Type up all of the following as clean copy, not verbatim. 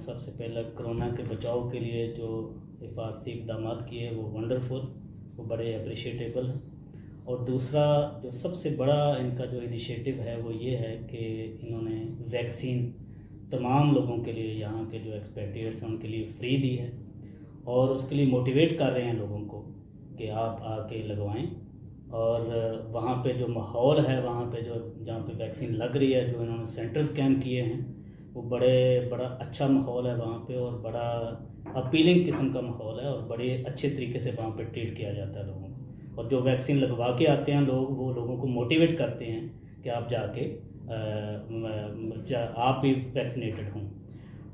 सबसे पहले कोरोना के बचाव के लिए जो हिफाजती इक़दाम किए वो वंडरफुल, वो बड़े अप्रिशिएटेबल हैं। और दूसरा जो सबसे बड़ा इनका जो इनिशिएटिव है वो ये है कि इन्होंने वैक्सीन तमाम लोगों के लिए, यहाँ के जो एक्सपेट्रिएट्स हैं उनके लिए फ्री दी है, और उसके लिए मोटिवेट कर रहे हैं लोगों को कि आप आके लगवाएं। और वहाँ पे जो माहौल है, वहाँ पे जो जहाँ पे वैक्सीन लग रही है, जो इन्होंने सेंटर्स कैंप किए हैं, वो बड़ा अच्छा माहौल है वहाँ पे, और बड़ा अपीलिंग किस्म का माहौल है, और बड़े अच्छे तरीके से वहाँ पे ट्रीट किया जाता है लोगों को। और जो वैक्सीन लगवा के आते हैं लोग, वो लोगों को मोटिवेट करते हैं कि आप जाके आप भी वैक्सीनेटेड हों।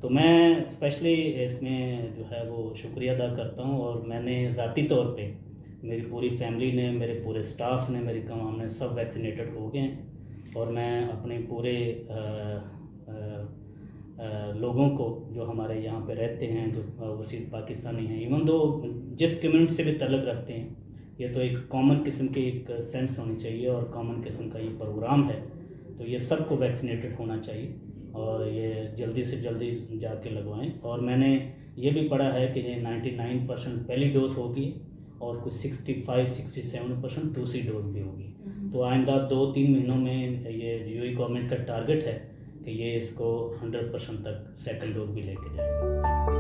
तो मैं स्पेशली इसमें जो है वो शुक्रिया अदा करता हूँ। और मैंने ज़ाती तौर पे, मेरी पूरी फैमिली ने, मेरे पूरे स्टाफ ने, मेरी कमाम ने सब वैक्सीनेटेड हो गए हैं। और मैं अपने पूरे लोगों को जो हमारे यहाँ पे रहते हैं, जो वसील पाकिस्तानी हैं, इवन दो जिस कम्युनिटी से भी तल्लुक़ रखते हैं, ये तो एक कॉमन किस्म की एक सेंस होनी चाहिए और कॉमन किस्म का ये प्रोग्राम है। तो ये सबको वैक्सीनेटेड होना चाहिए और ये जल्दी से जल्दी जाके लगवाएं। और मैंने ये भी पढ़ा है कि ये 99% पहली डोज होगी और कुछ 65-67% दूसरी डोज भी होगी। तो आइंदा 2-3 महीनों में ये यूएई गवर्नमेंट का टारगेट है कि ये इसको 100% तक सेकंड डोज भी लेके जाएंगे।